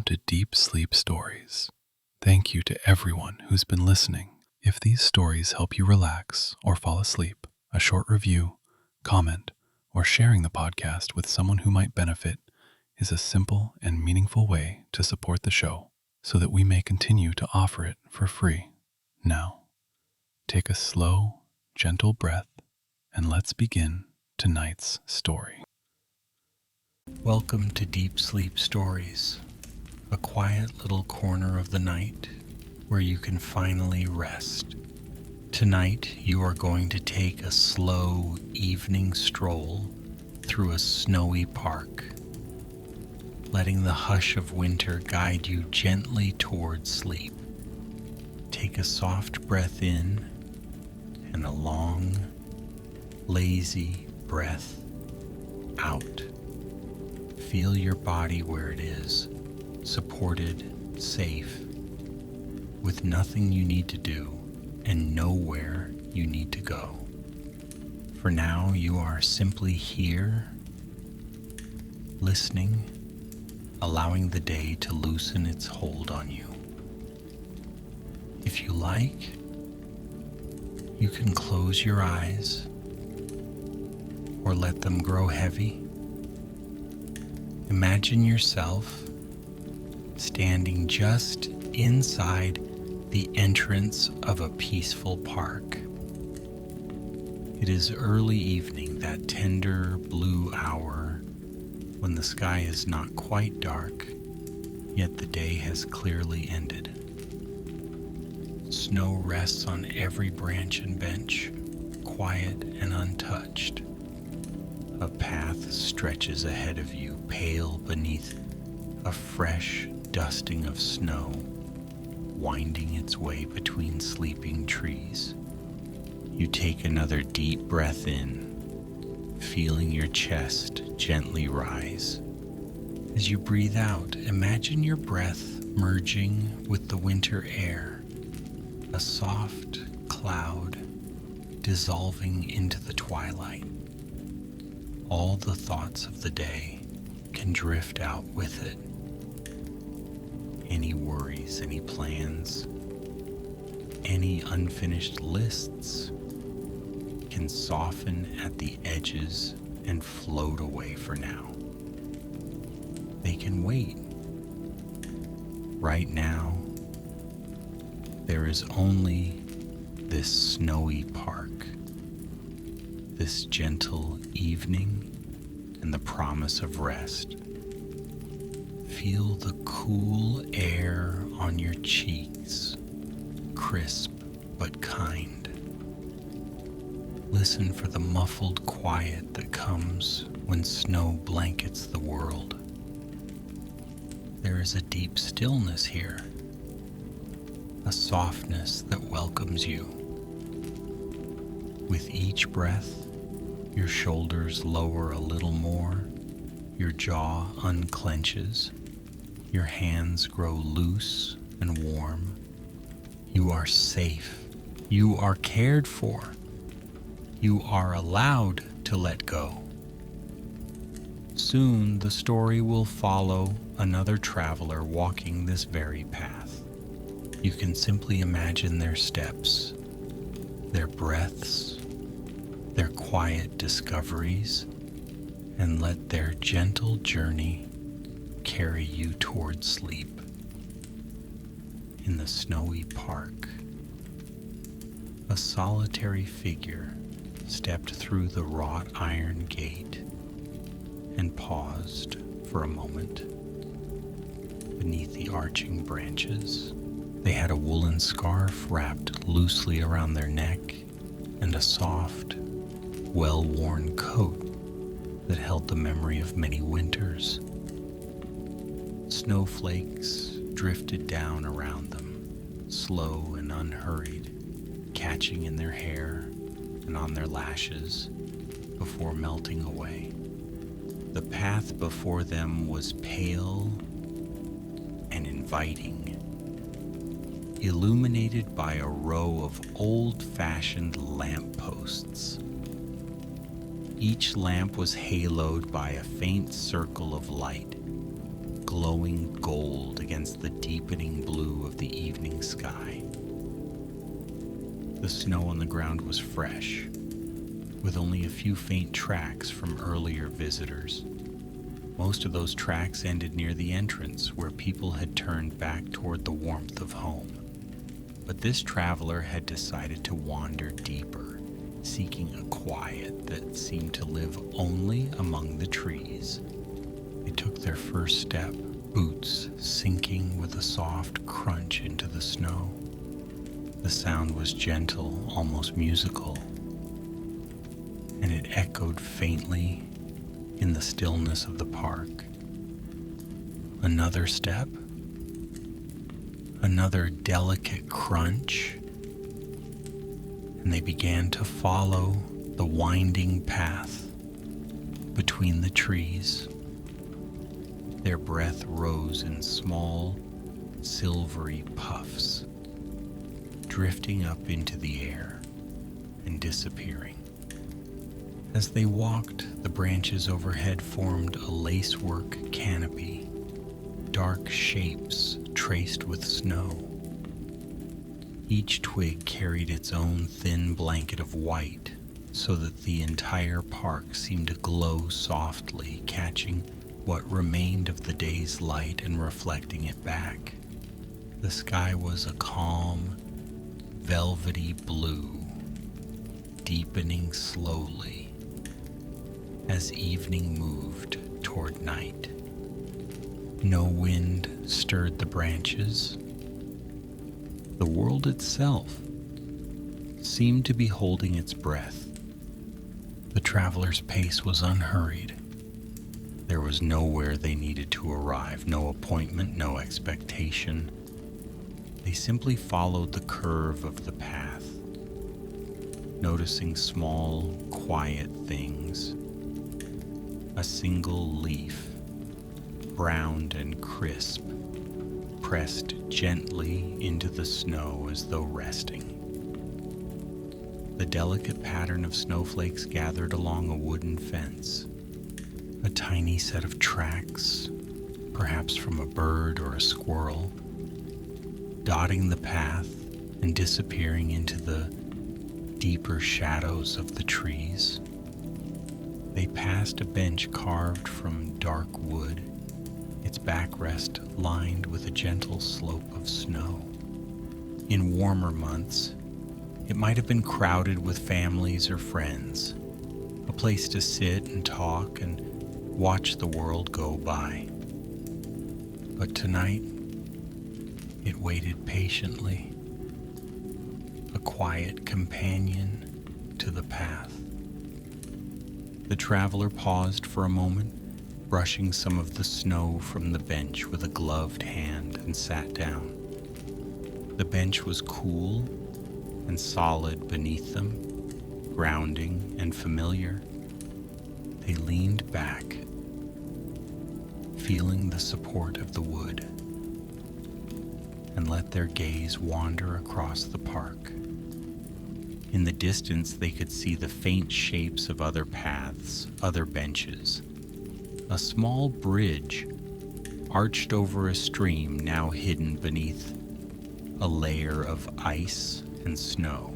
to Deep Sleep Stories. Thank you to everyone who's been listening. If these stories help you relax or fall asleep, a short review, comment, or sharing the podcast with someone who might benefit is a simple and meaningful way to support the show so that we may continue to offer it for free. Now, take a slow, gentle breath and let's begin tonight's story. Welcome to Deep Sleep Stories, a quiet little corner of the night where you can finally rest. Tonight, you are going to take a slow evening stroll through a snowy park, letting the hush of winter guide you gently towards sleep. Take a soft breath in and a long, lazy breath out. Feel your body where it is, supported, safe, with nothing you need to do and nowhere you need to go. For now, you are simply here, listening, allowing the day to loosen its hold on you. If you like, you can close your eyes or let them grow heavy. Imagine yourself standing just inside the entrance of a peaceful park. It is early evening, that tender blue hour when the sky is not quite dark, yet the day has clearly ended. Snow rests on every branch and bench, quiet and untouched. A path stretches ahead of you, pale beneath a fresh dusting of snow, winding its way between sleeping trees. You take another deep breath in, feeling your chest gently rise. As you breathe out, imagine your breath merging with the winter air, a soft cloud dissolving into the twilight. All the thoughts of the day can drift out with it. Any worries, any plans, any unfinished lists can soften at the edges and float away for now. They can wait. Right now, there is only this snowy park, this gentle evening, and the promise of rest. Feel the cool air on your cheeks, crisp but kind. Listen for the muffled quiet that comes when snow blankets the world. There is a deep stillness here, a softness that welcomes you. With each breath, your shoulders lower a little more, your jaw unclenches, your hands grow loose and warm. You are safe. You are cared for. You are allowed to let go. Soon the story will follow another traveler walking this very path. You can simply imagine their steps, their breaths, their quiet discoveries, and let their gentle journey carry you toward sleep. In the snowy park, a solitary figure stepped through the wrought iron gate and paused for a moment beneath the arching branches. They had a woolen scarf wrapped loosely around their neck and a soft, well-worn coat that held the memory of many winters. Snowflakes drifted down around them, slow and unhurried, catching in their hair and on their lashes before melting away. The path before them was pale and inviting, illuminated by a row of old-fashioned lampposts. Each lamp was haloed by a faint circle of light, glowing gold against the deepening blue of the evening sky. The snow on the ground was fresh, with only a few faint tracks from earlier visitors. Most of those tracks ended near the entrance, where people had turned back toward the warmth of home. But this traveler had decided to wander deeper, seeking a quiet that seemed to live only among the trees. They took their first step, boots sinking with a soft crunch into the snow. The sound was gentle, almost musical, and it echoed faintly in the stillness of the park. Another step, another delicate crunch, and they began to follow the winding path between the trees. Their breath rose in small, silvery puffs, drifting up into the air and disappearing. As they walked, the branches overhead formed a lacework canopy, dark shapes traced with snow. Each twig carried its own thin blanket of white, so that the entire park seemed to glow softly, catching what remained of the day's light and reflecting it back. The sky was a calm, velvety blue, deepening slowly as evening moved toward night. No wind stirred the branches. The world itself seemed to be holding its breath. The traveler's pace was unhurried. There was nowhere they needed to arrive, no appointment, no expectation. They simply followed the curve of the path, noticing small, quiet things. A single leaf, browned and crisp, pressed gently into the snow as though resting. The delicate pattern of snowflakes gathered along a wooden fence. A tiny set of tracks, perhaps from a bird or a squirrel, dotting the path and disappearing into the deeper shadows of the trees. They passed a bench carved from dark wood, its backrest lined with a gentle slope of snow. In warmer months, it might have been crowded with families or friends, a place to sit and talk and watch the world go by. But tonight, it waited patiently, a quiet companion to the path. The traveler paused for a moment, brushing some of the snow from the bench with a gloved hand, and sat down. The bench was cool and solid beneath them, grounding and familiar. They leaned back, feeling the support of the wood, and let their gaze wander across the park. In the distance, they could see the faint shapes of other paths, other benches. A small bridge arched over a stream now hidden beneath a layer of ice and snow.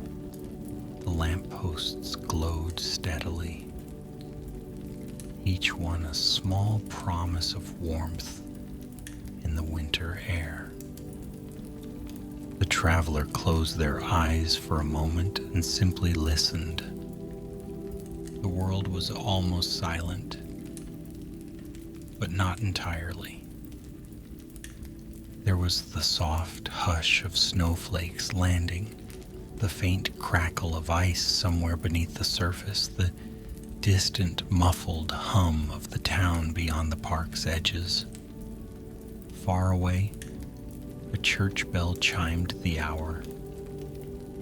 The lampposts glowed steadily, each one a small promise of warmth in the winter air. The traveler closed their eyes for a moment and simply listened. The world was almost silent, but not entirely. There was the soft hush of snowflakes landing, the faint crackle of ice somewhere beneath the surface, the distant muffled hum of the town beyond the park's edges. Far away, a church bell chimed the hour.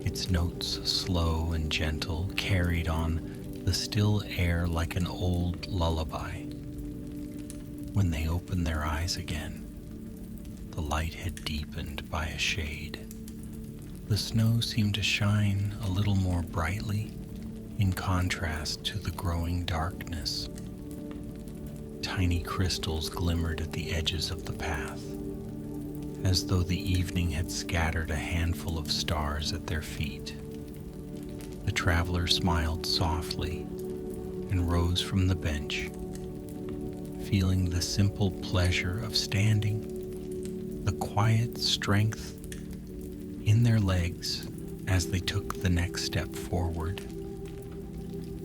Its notes, slow and gentle, carried on the still air like an old lullaby. When they opened their eyes again, the light had deepened by a shade. The snow seemed to shine a little more brightly in contrast to the growing darkness. Tiny crystals glimmered at the edges of the path, as though the evening had scattered a handful of stars at their feet. The traveler smiled softly and rose from the bench, feeling the simple pleasure of standing, the quiet strength in their legs as they took the next step forward.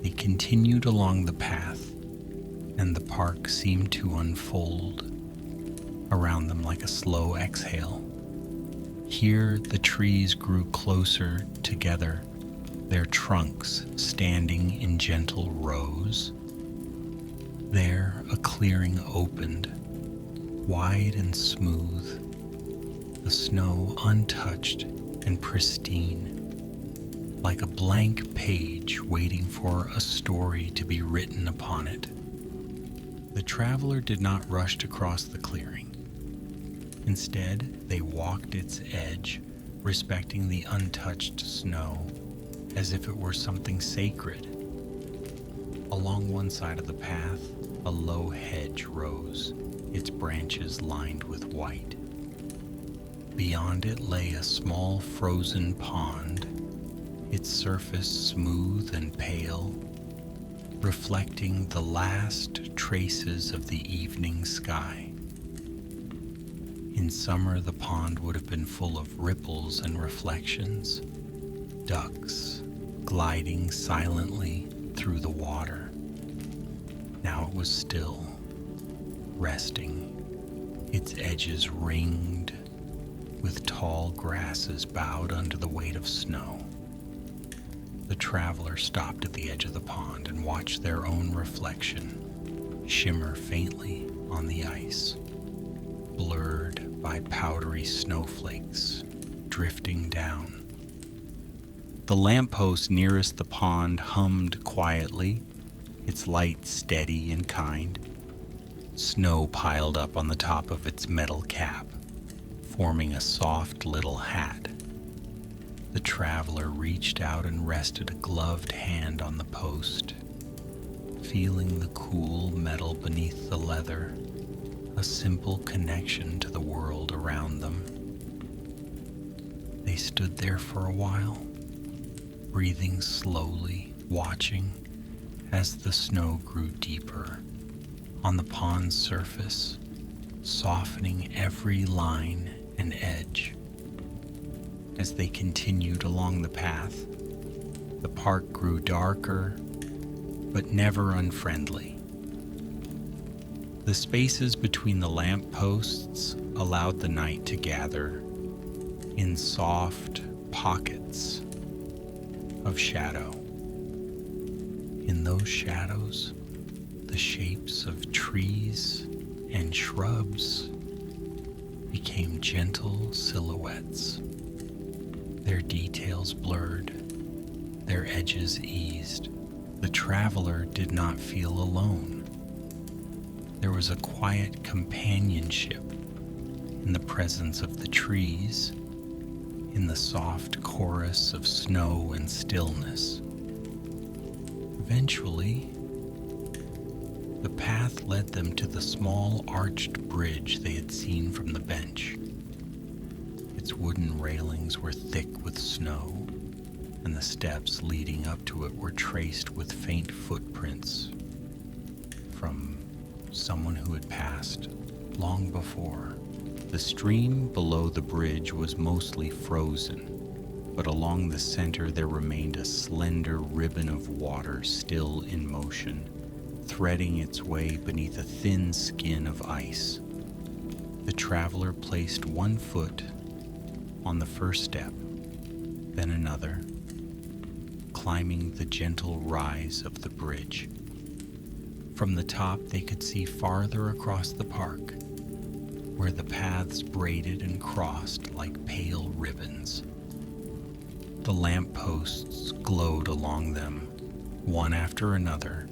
They continued along the path, and the park seemed to unfold around them like a slow exhale. Here the trees grew closer together, their trunks standing in gentle rows. There a clearing opened, wide and smooth, the snow untouched and pristine, like a blank page waiting for a story to be written upon it. The traveler did not rush to cross the clearing. Instead, they walked its edge, respecting the untouched snow as if it were something sacred. Along one side of the path, a low hedge rose, its branches lined with white. Beyond it lay a small frozen pond, its surface smooth and pale, reflecting the last traces of the evening sky. In summer, the pond would have been full of ripples and reflections, ducks gliding silently through the water. Now it was still, resting, its edges ringed with tall grasses bowed under the weight of snow. The traveler stopped at the edge of the pond and watched their own reflection shimmer faintly on the ice, blurred by powdery snowflakes drifting down. The lamppost nearest the pond hummed quietly, its light steady and kind. Snow piled up on the top of its metal cap, forming a soft little hat. The traveler reached out and rested a gloved hand on the post, feeling the cool metal beneath the leather, a simple connection to the world around them. They stood there for a while, breathing slowly, watching as the snow grew deeper on the pond's surface, softening every line and edge. As they continued along the path, the park grew darker, but never unfriendly. The spaces between the lampposts allowed the night to gather in soft pockets of shadow. In those shadows, the shapes of trees and shrubs became gentle silhouettes, their details blurred, their edges eased. The traveler did not feel alone. There was a quiet companionship in the presence of the trees, in the soft chorus of snow and stillness. Eventually, the path led them to the small arched bridge they had seen from the bench. Its wooden railings were thick with snow, and the steps leading up to it were traced with faint footprints from someone who had passed long before. The stream below the bridge was mostly frozen, but along the center there remained a slender ribbon of water still in motion, threading its way beneath a thin skin of ice. The traveler placed one foot on the first step, then another, climbing the gentle rise of the bridge. From the top they could see farther across the park, where the paths braided and crossed like pale ribbons. The lampposts glowed along them, one after another,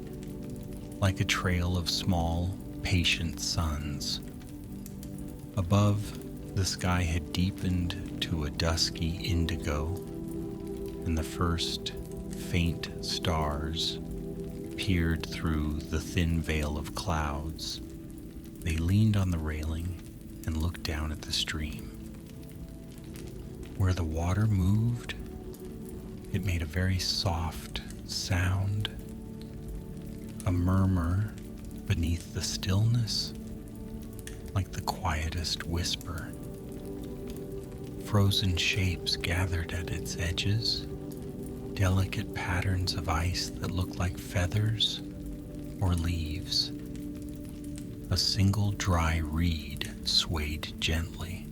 like a trail of small, patient suns. Above, the sky had deepened to a dusky indigo, and the first faint stars peered through the thin veil of clouds, they leaned on the railing and looked down at the stream. Where the water moved, it made a very soft sound, a murmur beneath the stillness, like the quietest whisper. Frozen shapes gathered at its edges, delicate patterns of ice that looked like feathers or leaves. A single dry reed swayed gently,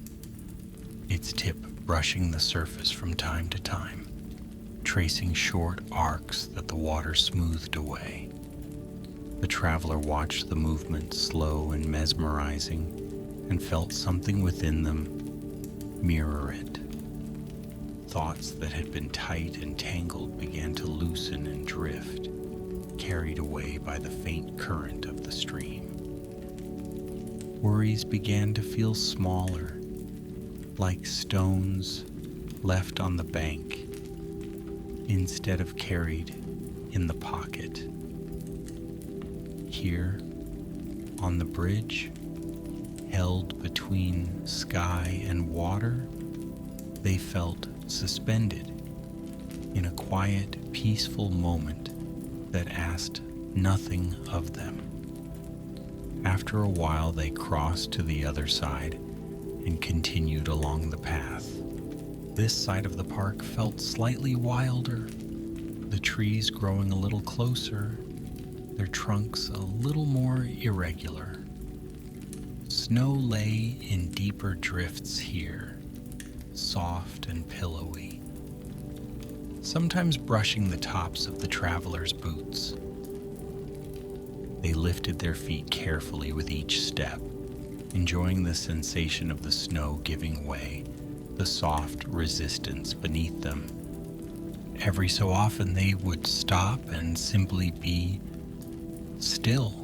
its tip brushing the surface from time to time, tracing short arcs that the water smoothed away. The traveler watched the movement slow and mesmerizing and felt something within them mirror it. Thoughts that had been tight and tangled began to loosen and drift, carried away by the faint current of the stream. Worries began to feel smaller, like stones left on the bank instead of carried in the pocket. Here, on the bridge, held between sky and water, they felt suspended in a quiet, peaceful moment that asked nothing of them. After a while, they crossed to the other side and continued along the path. This side of the park felt slightly wilder, the trees growing a little closer, their trunks a little more irregular. Snow lay in deeper drifts here, soft and pillowy, sometimes brushing the tops of the travelers' boots. They lifted their feet carefully with each step, enjoying the sensation of the snow giving way, the soft resistance beneath them. Every so often they would stop and simply be still.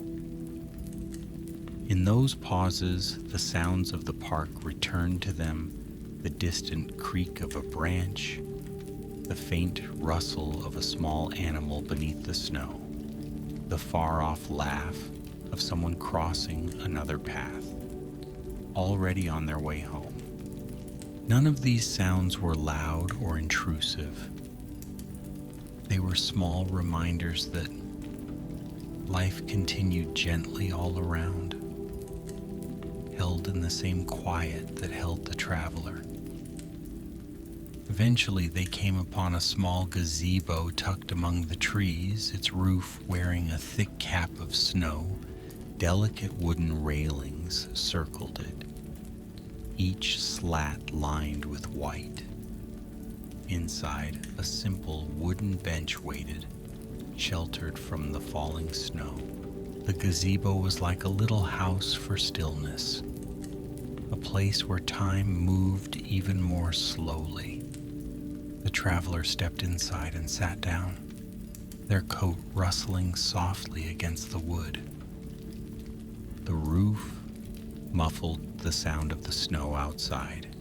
In those pauses, the sounds of the park returned to them, the distant creak of a branch, the faint rustle of a small animal beneath the snow, the far-off laugh of someone crossing another path, already on their way home. None of these sounds were loud or intrusive. They were small reminders that life continued gently all around, held in the same quiet that held the traveler. Eventually, they came upon a small gazebo tucked among the trees, its roof wearing a thick cap of snow. Delicate wooden railings circled it, each slat lined with white. Inside, a simple wooden bench waited, sheltered from the falling snow. The gazebo was like a little house for stillness, a place where time moved even more slowly. The traveler stepped inside and sat down, their coat rustling softly against the wood. The roof muffled the sound of the snow outside,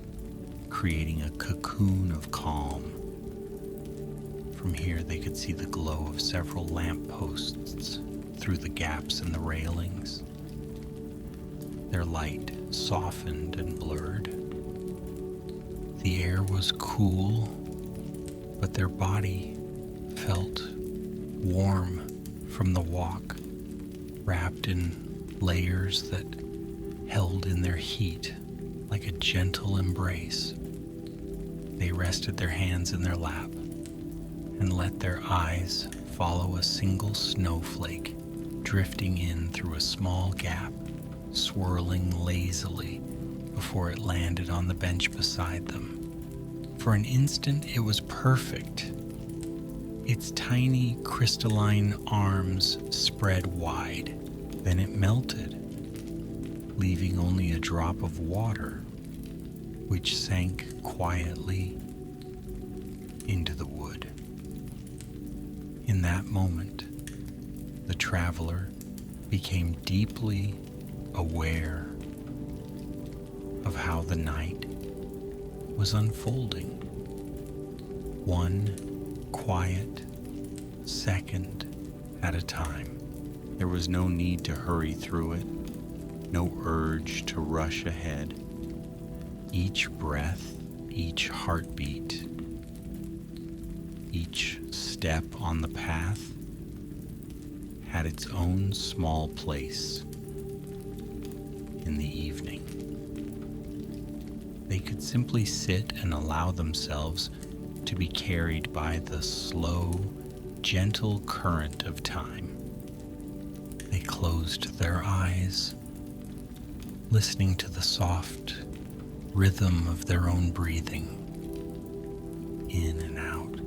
creating a cocoon of calm. From here they could see the glow of several lampposts through the gaps in the railings. Their light softened and blurred. The air was cool, but their body felt warm from the walk, wrapped in layers that held in their heat like a gentle embrace. They rested their hands in their lap and let their eyes follow a single snowflake drifting in through a small gap, swirling lazily before it landed on the bench beside them. For an instant, it was perfect. Its tiny crystalline arms spread wide. Then it melted, leaving only a drop of water, which sank quietly into the wood. In that moment, the traveler became deeply aware of how the night was unfolding. One quiet second at a time. There was no need to hurry through it, no urge to rush ahead. Each breath, each heartbeat, each step on the path had its own small place in the evening. They could simply sit and allow themselves to be carried by the slow, gentle current of time. They closed their eyes, listening to the soft rhythm of their own breathing, in and out,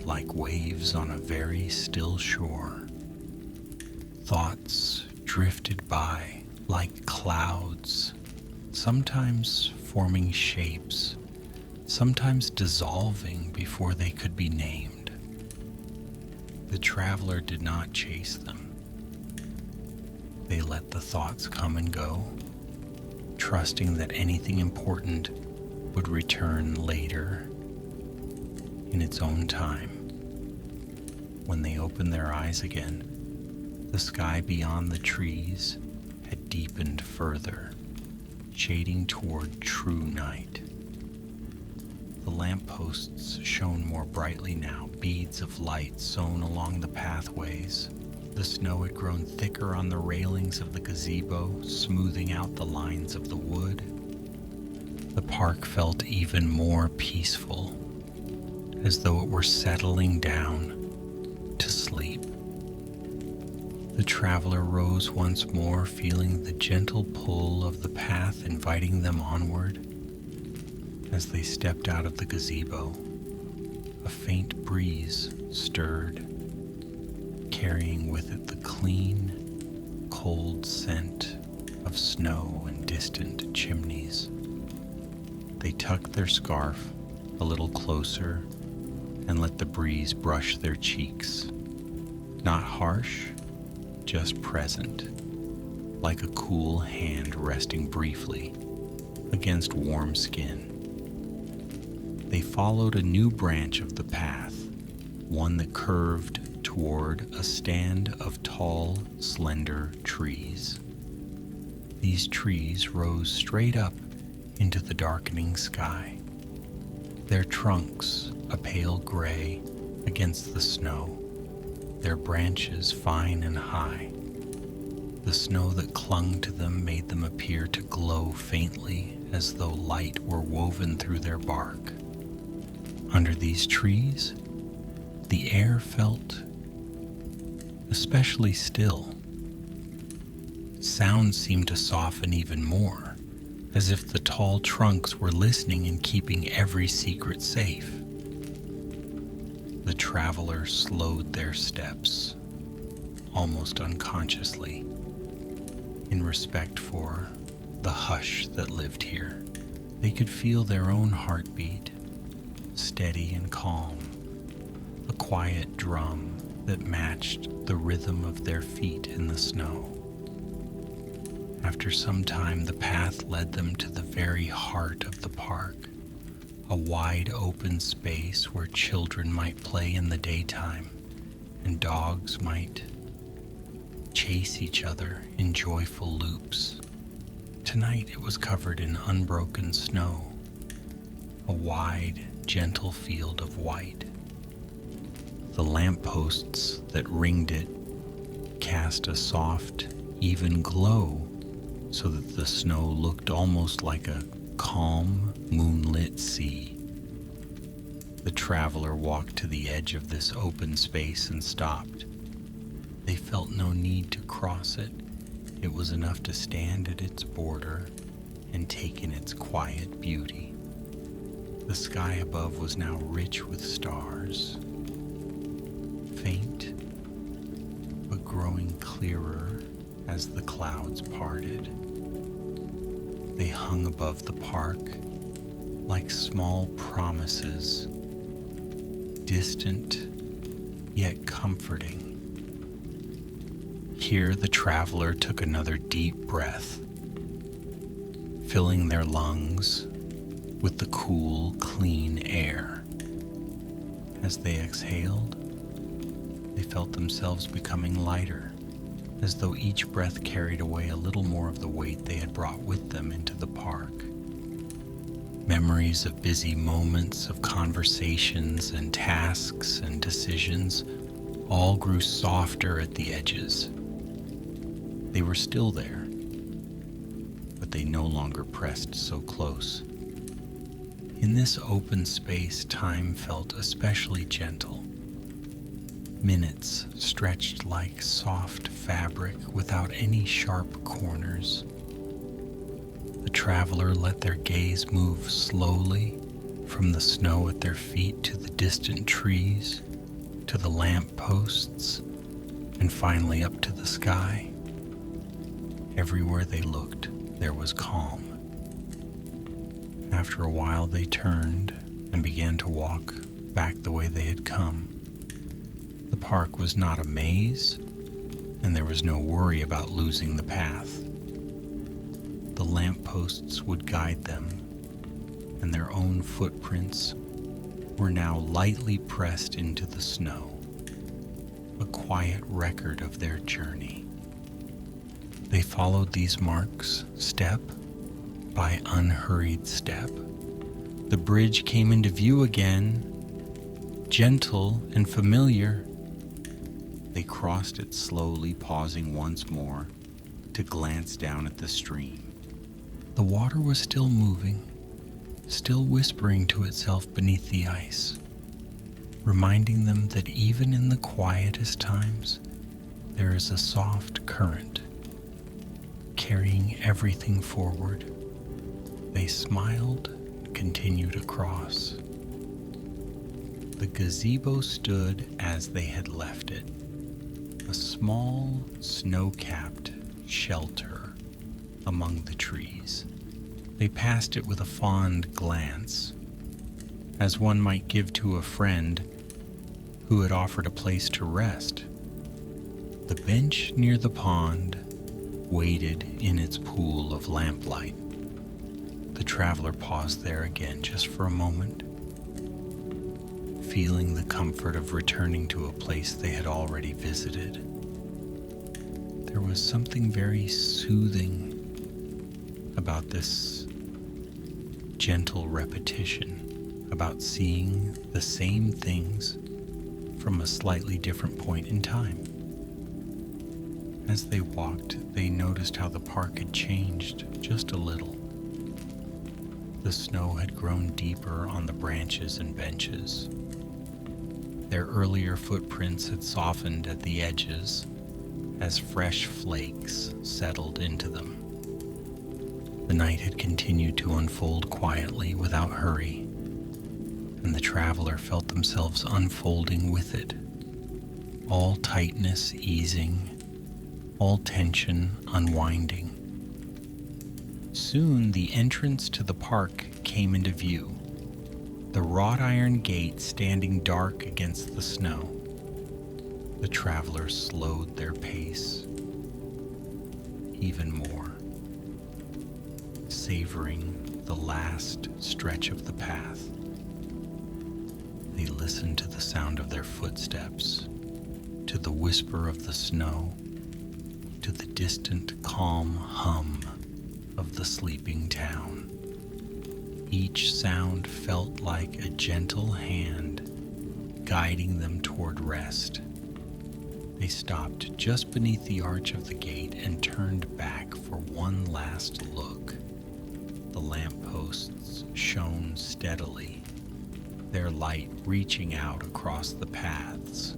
like waves on a very still shore. Thoughts drifted by like clouds, sometimes forming shapes, sometimes dissolving before they could be named. The traveler did not chase them. They let the thoughts come and go, trusting that anything important would return later in its own time. When they opened their eyes again, the sky beyond the trees had deepened further, shading toward true night. The lampposts shone more brightly now, beads of light sewn along the pathways. The snow had grown thicker on the railings of the gazebo, smoothing out the lines of the wood. The park felt even more peaceful, as though it were settling down to sleep. The traveler rose once more, feeling the gentle pull of the path inviting them onward. As they stepped out of the gazebo, a faint breeze stirred, carrying with it the clean, cold scent of snow and distant chimneys. They tucked their scarf a little closer and let the breeze brush their cheeks. Not harsh, just present, like a cool hand resting briefly against warm skin. They followed a new branch of the path, one that curved toward a stand of tall, slender trees. These trees rose straight up into the darkening sky, their trunks a pale gray against the snow, their branches fine and high. The snow that clung to them made them appear to glow faintly, as though light were woven through their bark. Under these trees, the air felt especially still. Sound seemed to soften even more, as if the tall trunks were listening and keeping every secret safe. The traveler slowed their steps, almost unconsciously, in respect for the hush that lived here. They could feel their own heartbeat, steady and calm, a quiet drum that matched the rhythm of their feet in the snow. After some time, the path led them to the very heart of the park, a wide open space where children might play in the daytime and dogs might chase each other in joyful loops. Tonight it was covered in unbroken snow, a wide, gentle field of white. The lampposts that ringed it cast a soft, even glow, so that the snow looked almost like a calm, moonlit sea. The traveler walked to the edge of this open space and stopped. They felt no need to cross it. It was enough to stand at its border and take in its quiet beauty. The sky above was now rich with stars, faint but growing clearer as the clouds parted. They hung above the park like small promises, distant yet comforting. Here the traveler took another deep breath, filling their lungs with the cool, clean air. As they exhaled, They felt themselves becoming lighter, as though each breath carried away a little more of the weight they had brought with them into the park. Memories of busy moments, of conversations and tasks and decisions, all grew softer at the edges. They were still there, but they no longer pressed so close. In this open space, time felt especially gentle. Minutes stretched like soft fabric without any sharp corners. The traveler let their gaze move slowly from the snow at their feet to the distant trees, to the lampposts, and finally up to the sky. Everywhere they looked, there was calm. After a while, they turned and began to walk back the way they had come. The park was not a maze, and there was no worry about losing the path. The lampposts would guide them, and their own footprints were now lightly pressed into the snow, a quiet record of their journey. They followed these marks step by unhurried step. The bridge came into view again, gentle and familiar. They crossed it slowly, pausing once more to glance down at the stream. The water was still moving, still whispering to itself beneath the ice, reminding them that even in the quietest times, there is a soft current, carrying everything forward. They smiled and continued across. The gazebo stood as they had left it, a small, snow-capped shelter among the trees. They passed it with a fond glance, as one might give to a friend who had offered a place to rest. The bench near the pond waded in its pool of lamplight. The traveler paused there again just for a moment, feeling the comfort of returning to a place they had already visited. There was something very soothing about this gentle repetition, about seeing the same things from a slightly different point in time. As they walked, they noticed how the park had changed just a little. The snow had grown deeper on the branches and benches. Their earlier footprints had softened at the edges as fresh flakes settled into them. The night had continued to unfold quietly without hurry, and the traveler felt themselves unfolding with it, all tightness easing, all tension unwinding. Soon the entrance to the park came into view, the wrought iron gate standing dark against the snow. The travelers slowed their pace even more, savoring the last stretch of the path. They listened to the sound of their footsteps, to the whisper of the snow, to the distant calm hum of the sleeping town. Each sound felt like a gentle hand guiding them toward rest. They stopped just beneath the arch of the gate and turned back for one last look. The lampposts shone steadily, their light reaching out across the paths,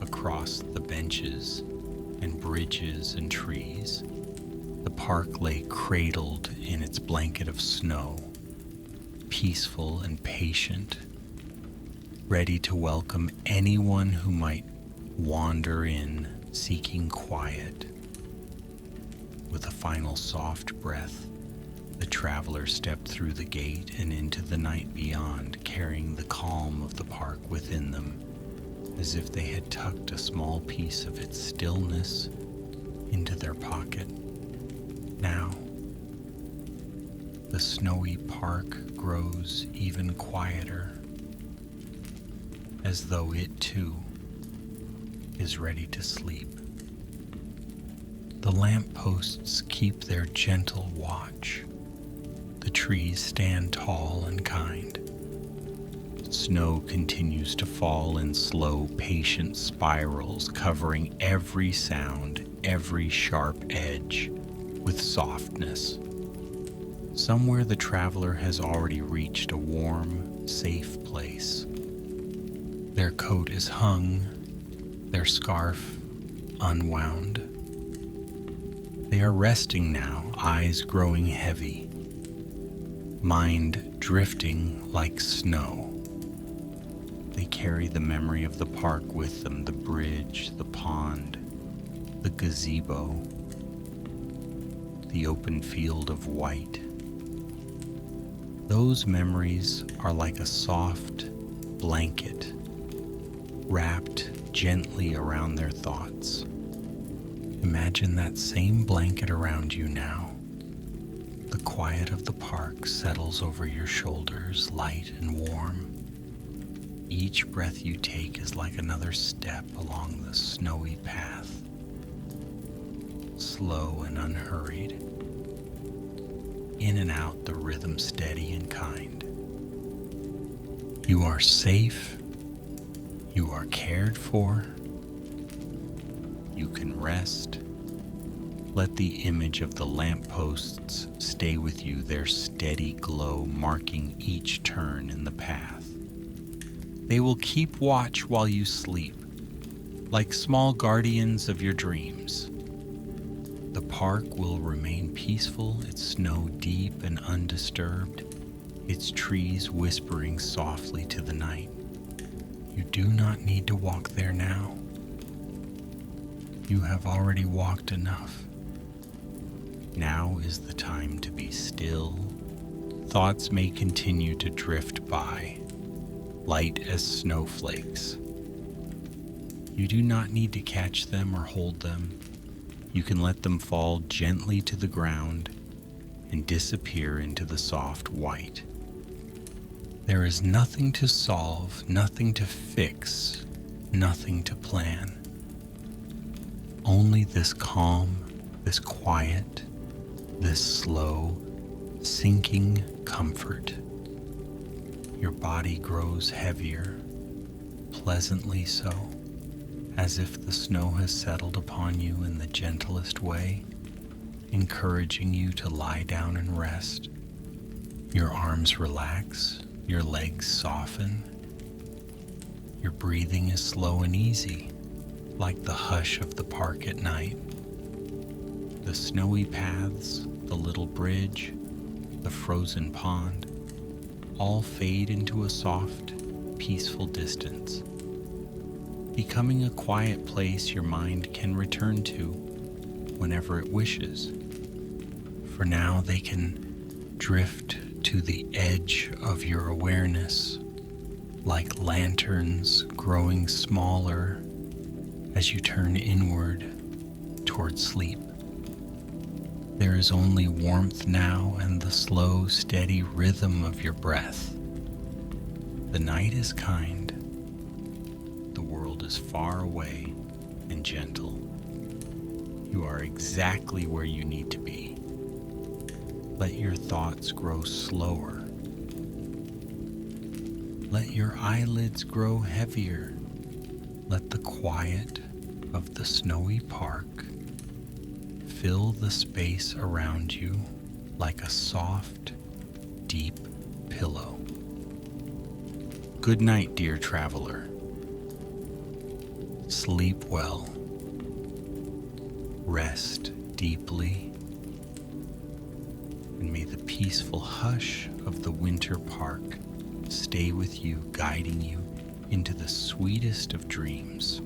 across the benches and bridges and trees. The park lay cradled in its blanket of snow, peaceful and patient, ready to welcome anyone who might wander in seeking quiet. With a final soft breath, the traveler stepped through the gate and into the night beyond, carrying the calm of the park within them, as if they had tucked a small piece of its stillness into their pocket. Now, the snowy park grows even quieter, as though it too is ready to sleep. The lampposts keep their gentle watch. The trees stand tall and kind. Snow continues to fall in slow, patient spirals, covering every sound, every sharp edge, with softness. Somewhere the traveler has already reached a warm, safe place. Their coat is hung, their scarf unwound. They are resting now, eyes growing heavy, mind drifting like snow. They carry the memory of the park with them, the bridge, the pond, the gazebo, the open field of white. Those memories are like a soft blanket wrapped gently around their thoughts. Imagine that same blanket around you now. The quiet of the park settles over your shoulders, light and warm. Each breath you take is like another step along the snowy path, slow and unhurried. In and out, the rhythm steady and kind. You are safe. You are cared for. You can rest. Let the image of the lampposts stay with you, their steady glow marking each turn in the path. They will keep watch while you sleep, like small guardians of your dreams. The park will remain peaceful, its snow deep and undisturbed, its trees whispering softly to the night. You do not need to walk there now. You have already walked enough. Now is the time to be still. Thoughts may continue to drift by, light as snowflakes. You do not need to catch them or hold them. You can let them fall gently to the ground and disappear into the soft white. There is nothing to solve, nothing to fix, nothing to plan. Only this calm, this quiet, this slow, sinking comfort. Your body grows heavier, pleasantly so, as if the snow has settled upon you in the gentlest way, encouraging you to lie down and rest. Your arms relax, your legs soften. Your breathing is slow and easy, like the hush of the park at night. The snowy paths, the little bridge, the frozen pond, all fade into a soft, peaceful distance, becoming a quiet place your mind can return to whenever it wishes. For now, they can drift to the edge of your awareness, like lanterns growing smaller as you turn inward toward sleep. There is only warmth now and the slow, steady rhythm of your breath. The night is kind. The world is far away and gentle. You are exactly where you need to be. Let your thoughts grow slower. Let your eyelids grow heavier. Let the quiet of the snowy park fill the space around you like a soft, deep pillow. Good night, dear traveler. Sleep well. Rest deeply. And may the peaceful hush of the winter park stay with you, guiding you into the sweetest of dreams.